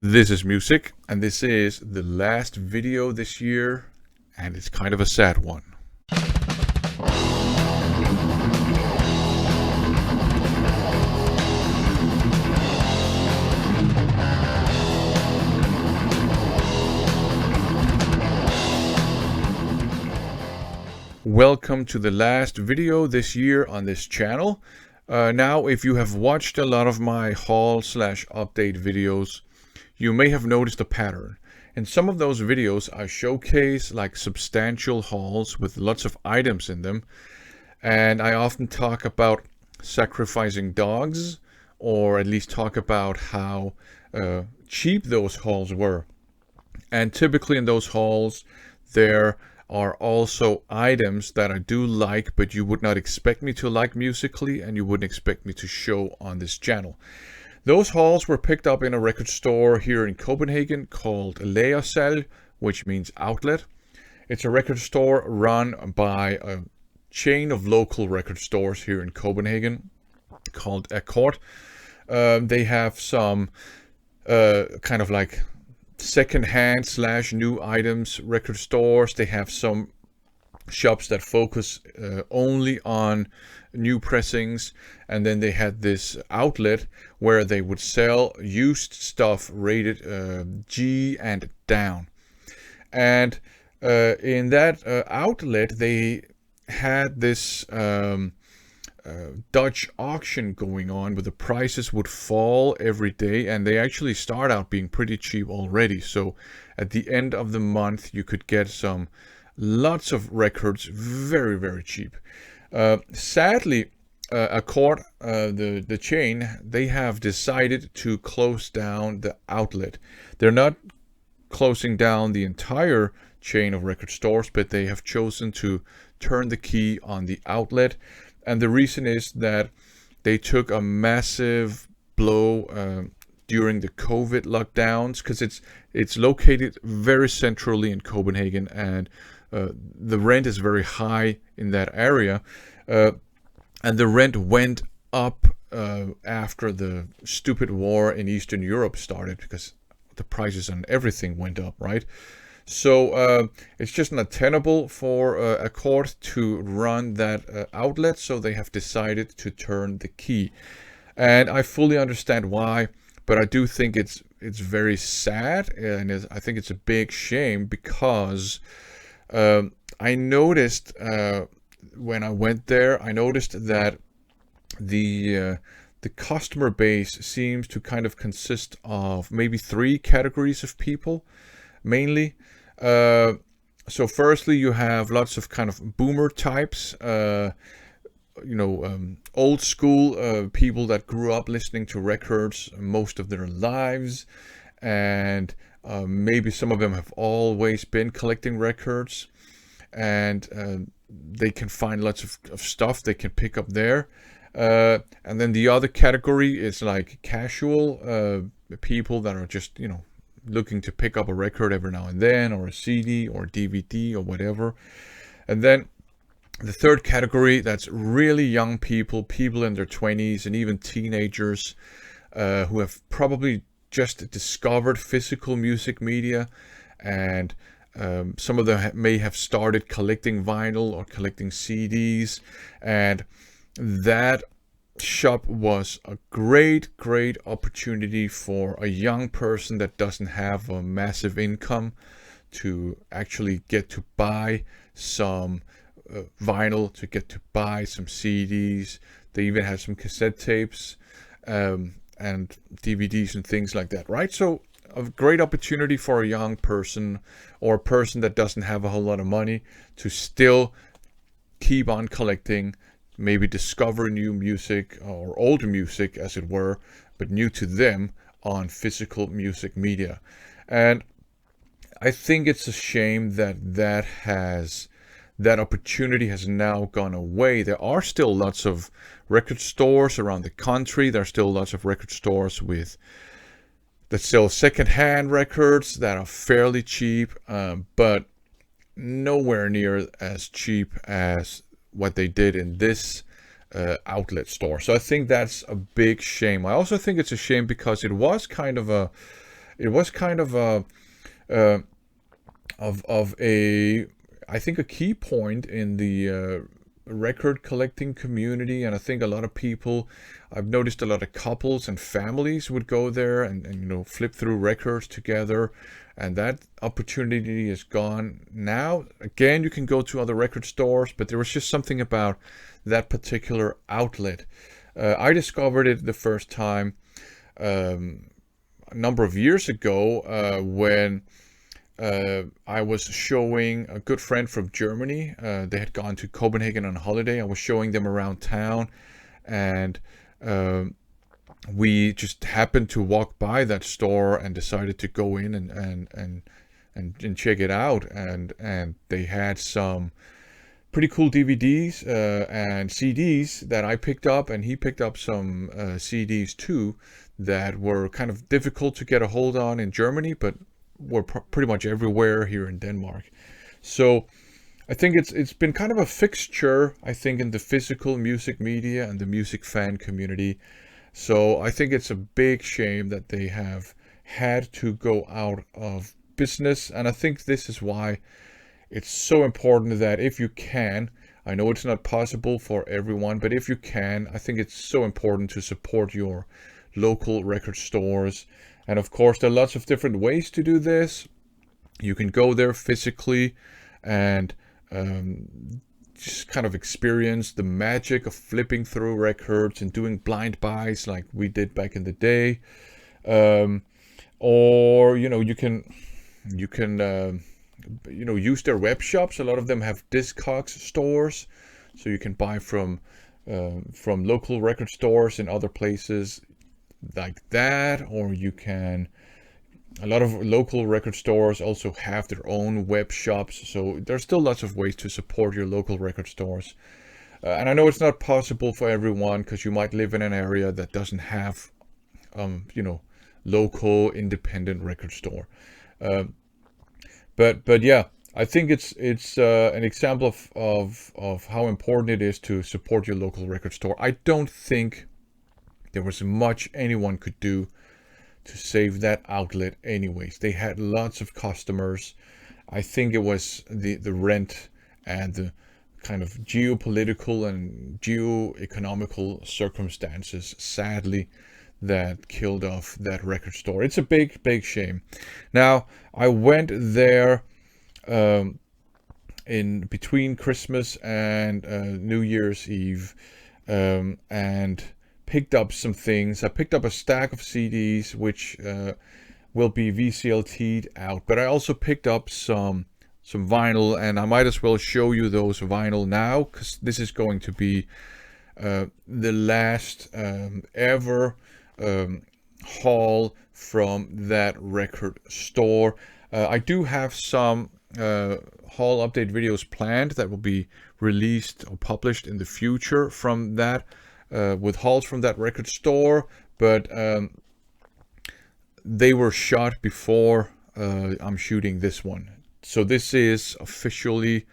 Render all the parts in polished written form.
This is Music, and this is the last video this year, and it's kind of a sad one. Welcome to the last video this year on this channel. Now, if you have watched a lot of my haul/update videos, you may have noticed a pattern. In some of those videos, I showcase like substantial hauls with lots of items in them, and I often talk about sacrificing dogs, or at least talk about how cheap those hauls were. And typically in those hauls, there are also items that I do like, but you would not expect me to like musically, and you wouldn't expect me to show on this channel. Those hauls were picked up in a record store here in Copenhagen called Lagersalg, which means outlet. It's a record store run by a chain of local record stores here in Copenhagen called Accords. They have some kind of like second-hand/new items record stores. They have some shops that focus only on new pressings, and then they had this outlet where they would sell used stuff rated G and down. And in that outlet, they had this Dutch auction going on where the prices would fall every day, and they actually start out being pretty cheap already. So at the end of the month, you could get lots of records very cheap. Sadly, Accord, the chain, they have decided to close down the outlet. They're not closing down the entire chain of record stores, but they have chosen to turn the key on the outlet. And the reason is that they took a massive blow during the COVID lockdowns, because it's located very centrally in Copenhagen, and the rent is very high in that area. And the rent went up after the stupid war in Eastern Europe started, because the prices on everything went up, right? So it's just not tenable for Accord to run that outlet, so they have decided to turn the key. And I fully understand why, but I do think it's very sad, and I think it's a big shame, because I noticed when I went there, I noticed that the customer base seems to kind of consist of maybe 3 categories of people, mainly. So firstly, you have lots of kind of boomer types, old school people that grew up listening to records most of their lives, and maybe some of them have always been collecting records, and they can find lots of stuff they can pick up there. And then the other category is like casual people that are just, looking to pick up a record every now and then, or a CD or DVD or whatever. And then the third category, that's really young people in their 20s, and even teenagers who have probably just discovered physical music media, and some of them may have started collecting vinyl or collecting CDs, and that shop was a great opportunity for a young person that doesn't have a massive income to actually get to buy some vinyl, to get to buy some CDs. They even had some cassette tapes and DVDs and things like that, right? So a great opportunity for a young person, or a person that doesn't have a whole lot of money, to still keep on collecting, maybe discover new music, or older music as it were, but new to them, on physical music media. And I think it's a shame that that opportunity has now gone away. There are still lots of record stores around the country. There are still lots of record stores that sell second-hand records that are fairly cheap, but nowhere near as cheap as what they did in this outlet store. So I think that's a big shame. I also think it's a shame because it was kind of it was kind of a uh, of a, I think, a key point in the record collecting community. And I think a lot of people, I've noticed a lot of couples and families would go there and flip through records together, and that opportunity is gone now. Again, you can go to other record stores, but there was just something about that particular outlet. I discovered it the first time a number of years ago when I was showing a good friend from Germany. They had gone to Copenhagen on holiday. I was showing them around town, and we just happened to walk by that store and decided to go in and check it out. And they had some pretty cool DVDs and CDs that I picked up, and he picked up some CDs too that were kind of difficult to get a hold on in Germany, but were pretty much everywhere here in Denmark. So I think it's been kind of a fixture, I think, in the physical music media and the music fan community. So I think it's a big shame that they have had to go out of business. And I think this is why it's so important that if you can, I know it's not possible for everyone, but if you can, I think it's so important to support your local record stores. And of course, there are lots of different ways to do this. You can go there physically and just kind of experience the magic of flipping through records and doing blind buys like we did back in the day. Or you can use their web shops. A lot of them have Discogs stores, so you can buy from local record stores in other places like that. Or a lot of local record stores also have their own web shops, so there's still lots of ways to support your local record stores. And I know it's not possible for everyone, because you might live in an area that doesn't have local independent record store. But yeah, I think it's an example of how important it is to support your local record store. I don't think there was much anyone could do to save that outlet anyways. They had lots of customers. I think it was the rent and the kind of geopolitical and geo-economical circumstances, sadly, that killed off that record store. It's a big shame. Now, I went there in between Christmas and New Year's Eve, and picked up some things. I picked up a stack of CDs, which will be VCLT'd out, but I also picked up some vinyl, and I might as well show you those vinyl now, because this is going to be the last ever haul from that record store. I do have some haul update videos planned that will be released or published in the future from that, with hauls from that record store, but they were shot before I'm shooting this one. So this is officially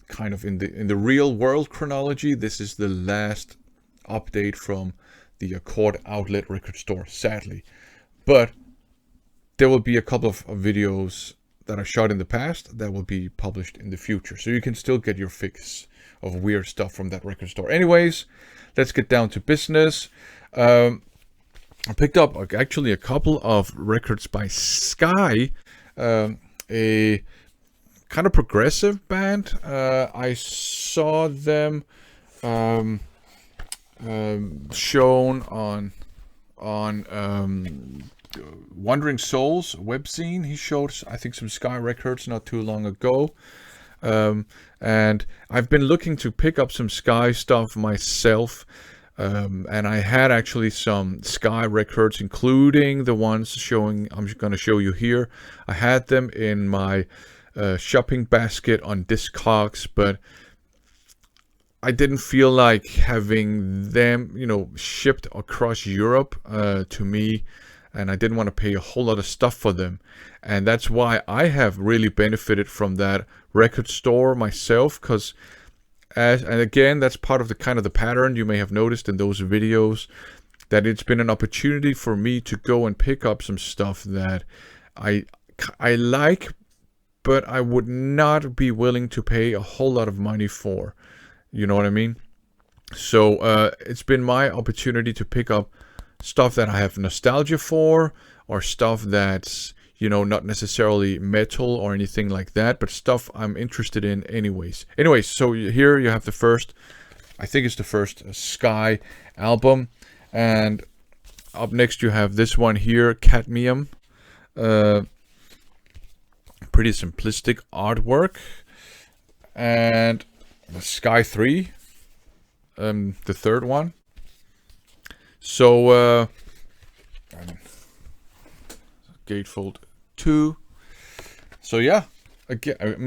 kind of in the real world chronology. This is the last update from the Accord outlet record store, sadly. But there will be a couple of videos that I shot in the past that will be published in the future, so you can still get your fix of weird stuff from that record store. Anyways, let's get down to business. I picked up actually a couple of records by Sky, a kind of progressive band. I saw them shown on Wandering Souls webzine. He showed, I think, some Sky records not too long ago. And I've been looking to pick up some Sky stuff myself. And I had actually some Sky records, including the ones I'm going to show you here. I had them in my shopping basket on Discogs, but I didn't feel like having them, shipped across Europe to me, and I didn't want to pay a whole lot of stuff for them. And that's why I have really benefited from that record store myself, because and again, that's part of the pattern you may have noticed in those videos, that it's been an opportunity for me to go and pick up some stuff that I like, but I would not be willing to pay a whole lot of money for. You know what I mean? So it's been my opportunity to pick up stuff that I have nostalgia for, or stuff that's, you know, not necessarily metal or anything like that, but stuff I'm interested in anyways. Anyways, so here you have the first, I think it's the first Sky album. And up next you have this one here, Cadmium. Pretty simplistic artwork. And the Sky 3, the third one. So gatefold 2. So yeah, again,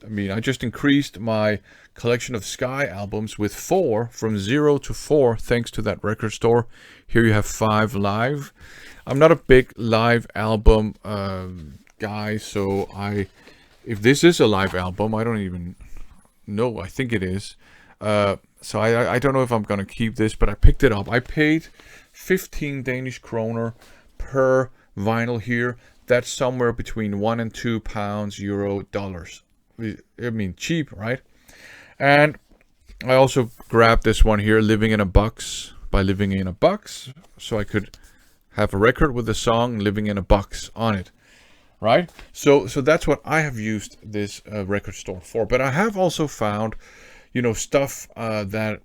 I just increased my collection of Sky albums with 4, from 0 to 4, thanks to that record store. Here you have 5 live. I'm not a big live album guy, so if this is a live album, I don't even know. I think it is. So I don't know if I'm gonna keep this, but I picked it up. I paid 15 Danish kroner per vinyl here. That's somewhere between £1 and £2, euro, dollars. I mean, cheap, right? And I also grabbed this one here, Living in a Box, by Living in a Box, so I could have a record with the song Living in a Box on it, right? So that's what I have used this record store for. But I have also found, you know, stuff that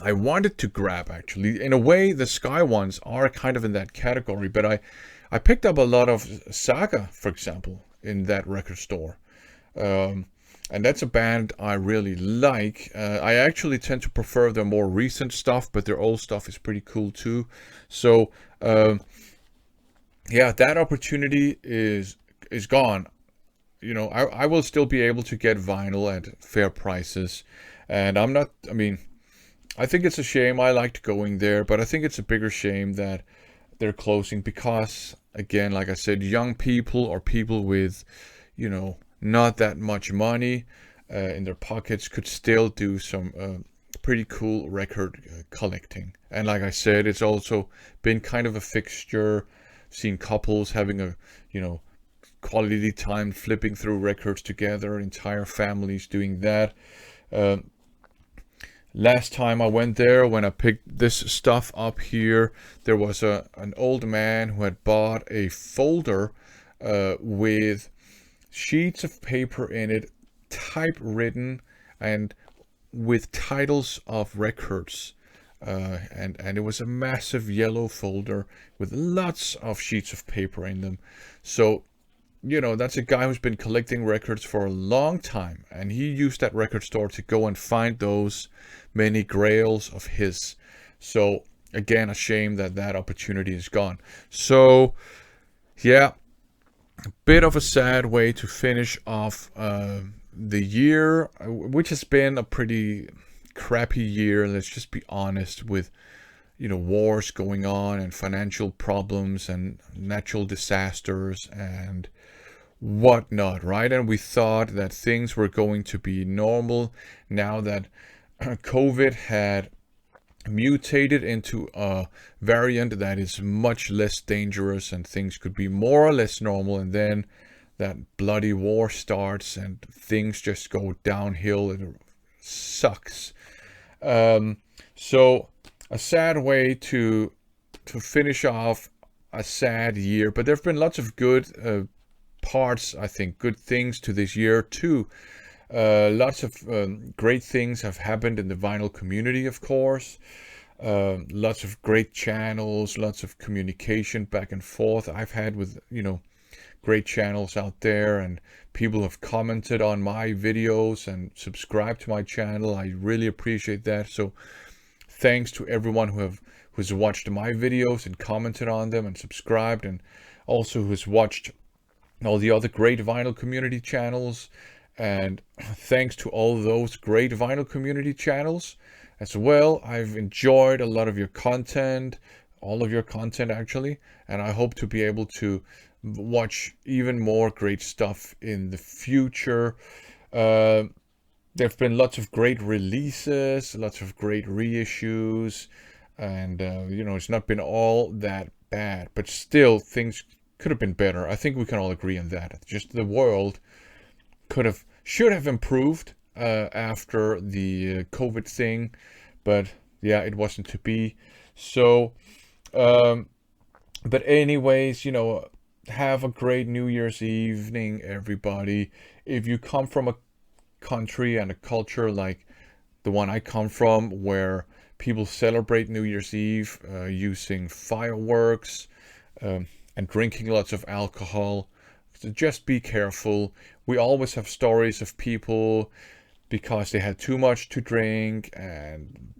I wanted to grab, actually. In a way, the Sky ones are kind of in that category, but I picked up a lot of Saga, for example, in that record store. And that's a band I really like. I actually tend to prefer their more recent stuff, but their old stuff is pretty cool too. So yeah, that opportunity is gone. You know, I will still be able to get vinyl at fair prices, and I think it's a shame. I liked going there, but I think it's a bigger shame that they're closing because, again, like I said, young people or people with, you know, not that much money in their pockets could still do some pretty cool record collecting. And like I said, it's also been kind of a fixture. Seen couples having a, you know, quality time flipping through records together, entire families doing that. Last time I went there, when I picked this stuff up here, there was an old man who had bought a folder with sheets of paper in it, typewritten, and with titles of records. And it was a massive yellow folder with lots of sheets of paper in them. So, you know, that's a guy who's been collecting records for a long time, and he used that record store to go and find those many grails of his. So again, a shame that opportunity is gone. So yeah, a bit of a sad way to finish off the year, which has been a pretty crappy year. Let's just be honest, with, you know, wars going on and financial problems and natural disasters and whatnot, right? And we thought that things were going to be normal now that COVID had mutated into a variant that is much less dangerous and things could be more or less normal, and then that bloody war starts and things just go downhill. It sucks. So a sad way to finish off a sad year, but there have been lots of good parts, I think, good things to this year too. Lots of great things have happened in the vinyl community, of course. Lots of great channels, lots of communication back and forth I've had with, you know, great channels out there, and people have commented on my videos and subscribed to my channel. I really appreciate that. So thanks to everyone who's watched my videos and commented on them and subscribed, and also who's watched all the other great vinyl community channels. And thanks to all those great vinyl community channels as well, I've enjoyed a lot of your content, all of your content actually, and I hope to be able to watch even more great stuff in the future. There have been lots of great releases, lots of great reissues, and it's not been all that bad, but still things could have been better. I think we can all agree on that. Just the world should have improved after the COVID thing, but yeah, it wasn't to be. So, um, but anyways, have a great New Year's evening, everybody. If you come from a country and a culture like the one I come from, where people celebrate New Year's Eve using fireworks and drinking lots of alcohol, so just be careful. We always have stories of people because they had too much to drink and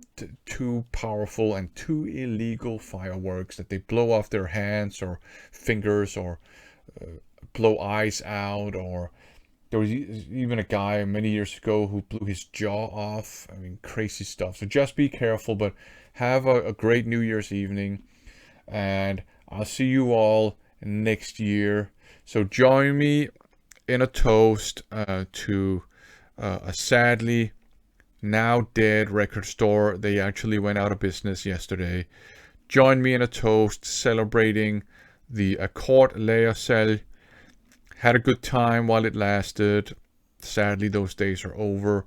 too powerful and too illegal fireworks that they blow off their hands or fingers or blow eyes out. Or there was even a guy many years ago who blew his jaw off. I mean, crazy stuff. So just be careful, but have a great New Year's evening, and I'll see you all next year. So join me in a toast to a sadly now dead record store. They actually went out of business yesterday. Join me in a toast celebrating the Accords Lagersalg. Had a good time while it lasted. Sadly, those days are over.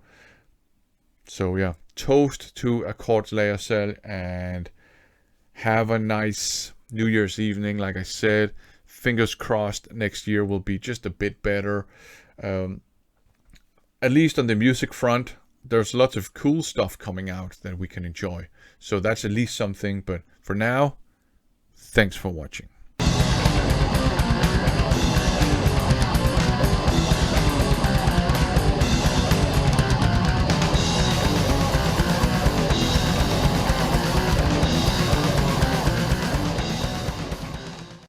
So yeah, toast to Accords Lagersalg and have a nice New Year's evening. Like I said, fingers crossed next year will be just a bit better. At least on the music front, there's lots of cool stuff coming out that we can enjoy. So that's at least something. But for now, thanks for watching.